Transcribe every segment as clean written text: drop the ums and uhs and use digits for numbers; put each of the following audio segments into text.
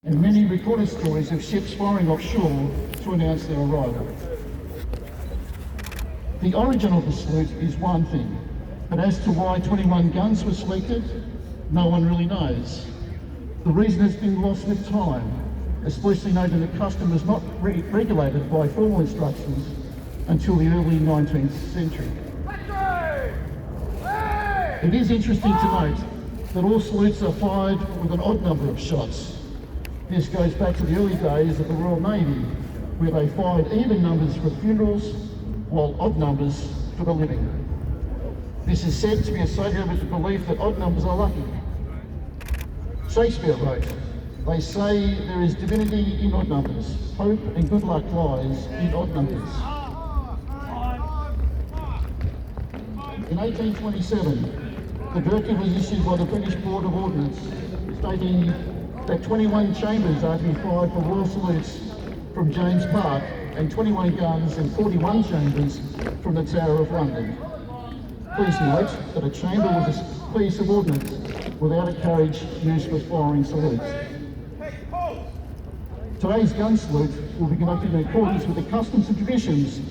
and many recorded stories of ships firing offshore to announce their arrival. The origin of the salute is one thing, but as to why 21 guns were selected, no one really knows. The reason has been lost with time, especially noting that custom was not regulated by formal instructions until the early 19th century. It is interesting to note that all salutes are fired with an odd number of shots. This goes back to the early days of the Royal Navy, where they fired even numbers for funerals, while odd numbers for the living. This is said to be associated with the belief that odd numbers are lucky. Shakespeare wrote, "They say there is divinity in odd numbers. Hope and good luck lies in odd numbers." In 1827, the directive was issued by the British Board of Ordnance, stating that 21 chambers are to be fired for royal salutes from James Park and 21 guns and 41 chambers from the Tower of London. Please note that a chamber was a piece of ordnance without a carriage used for firing salutes. Today's gun salute will be conducted in accordance with the customs and traditions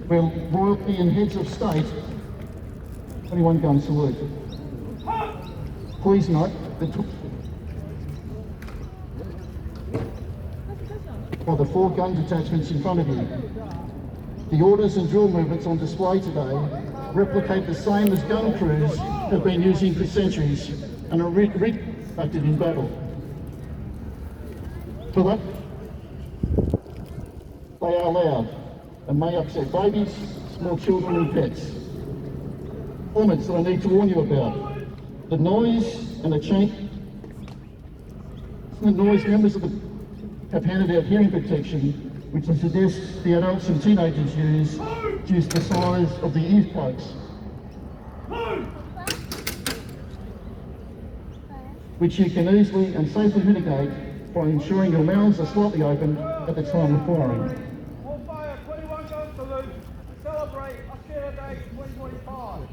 where royalty and heads of state 21 gun salute. Please note that by the 4 gun detachments in front of you. The orders and drill movements on display today replicate the same as gun crews have been using for centuries and are reenacted in battle. For that, they are loud and may upset babies, small children and pets. Elements that I need to warn you about. The noise and the change. The noise members of the have handed out hearing protection, which I suggest the adults and teenagers use due to the size of the earplugs, which you can easily and safely mitigate by ensuring your mouths are slightly open at the time of firing. All fire 21 gun salute to celebrate Australia Day 2025.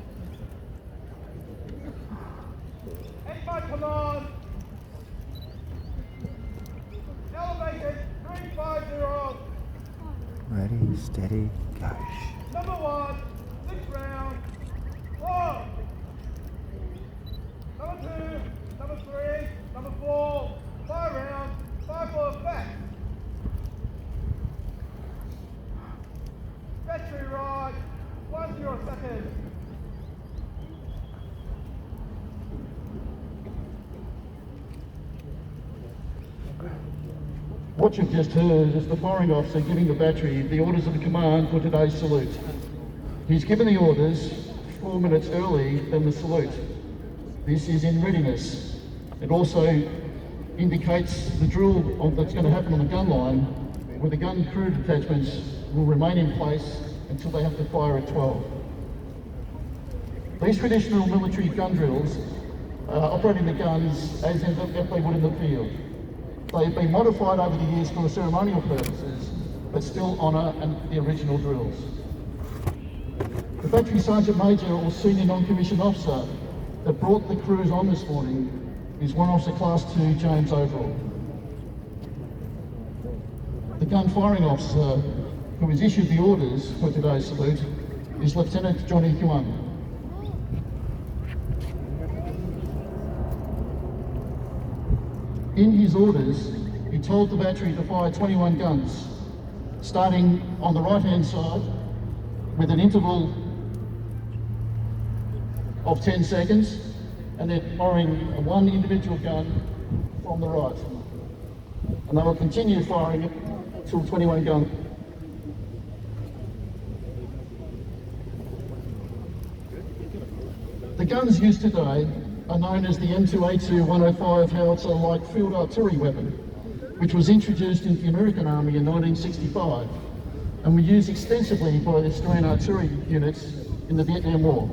Aim by command. Elevated 350. Ready, steady, go. Number 1, 6 round. 1. Number 2, number 3, number 4, 5 rounds, 5 for effect. Battery ride, 1 second. What you've just heard is the firing officer giving the battery the orders of the command for today's salute. He's given the orders 4 minutes early than the salute. This is in readiness. It also indicates the drill that's going to happen on the gun line, where the gun crew detachments will remain in place until they have to fire at 12. These traditional military gun drills operating the guns as if they would in the field. They've been modified over the years for ceremonial purposes, but still honour the original drills. The Battery Sergeant Major or Senior Non-Commissioned Officer that brought the crews on this morning is Warrant Officer Class 2 James Overall. The gun firing officer who has issued the orders for today's salute is Lieutenant Johnny Huang. In his orders, he told the battery to fire 21 guns, starting on the right-hand side with an interval of 10 seconds, and then firing one individual gun from the right. And they will continue firing it until 21 guns. The guns used today are known as the M2A2 105 howitzer-like field artillery weapon, which was introduced into the American Army in 1965 and were used extensively by the Australian artillery units in the Vietnam War.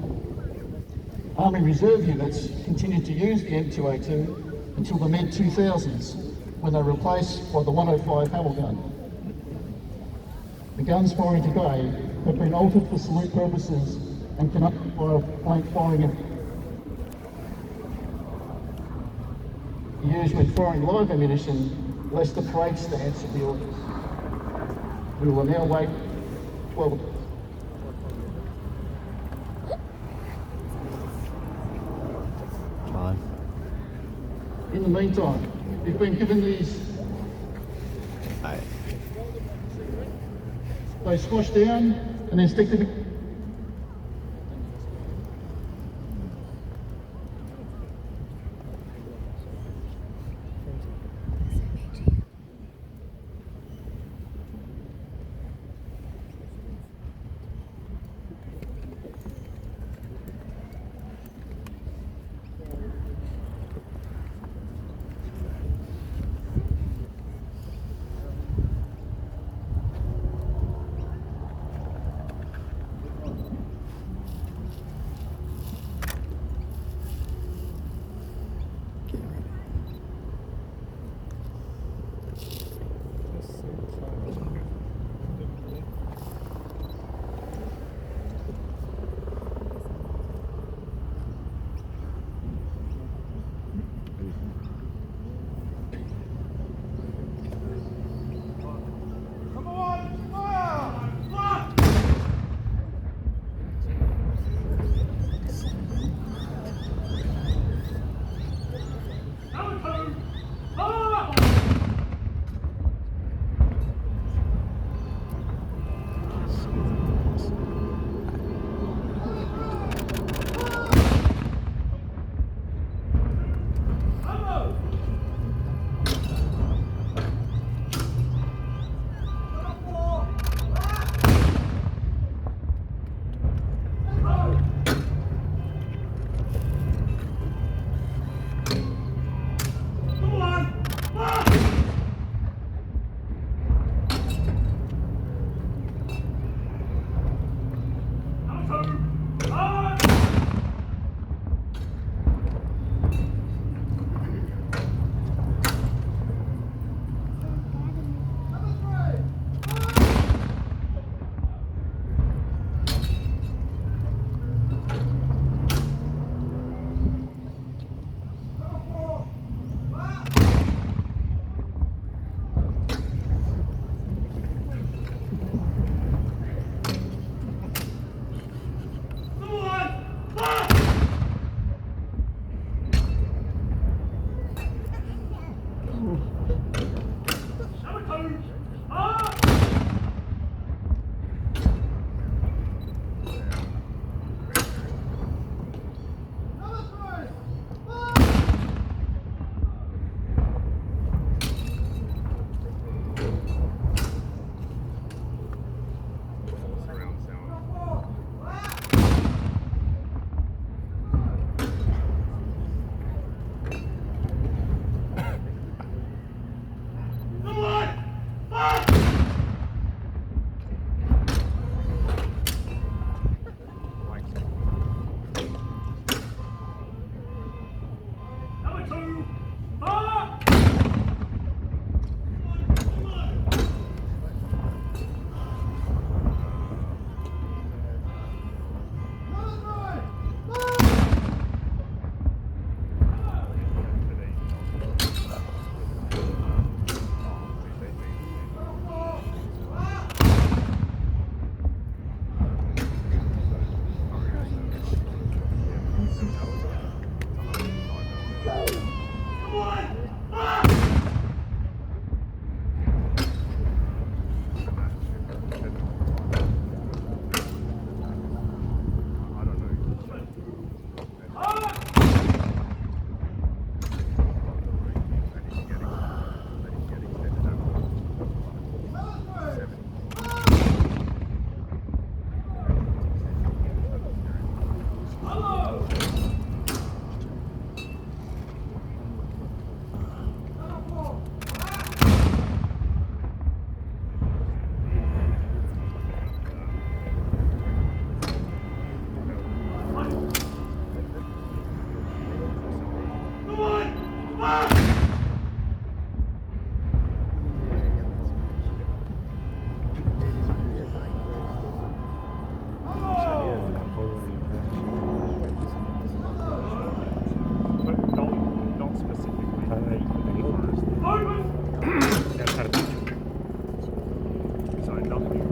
Army Reserve units continued to use the M2A2 until the mid-2000s, when they were replaced by the 105 Hamel gun. The guns firing today have been altered for salute purposes and cannot fire blank firing used when firing live ammunition lest the parade stance of the orders. We will now wait 12. Fine. In the meantime, you've been given these, Alright. they squash down and then stick to the...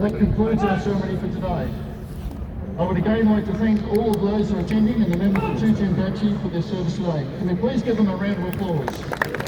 that concludes our ceremony for today. I would again like to thank all of those who are attending and the members of 210 Batchy for their service today. Can we please give them a round of applause?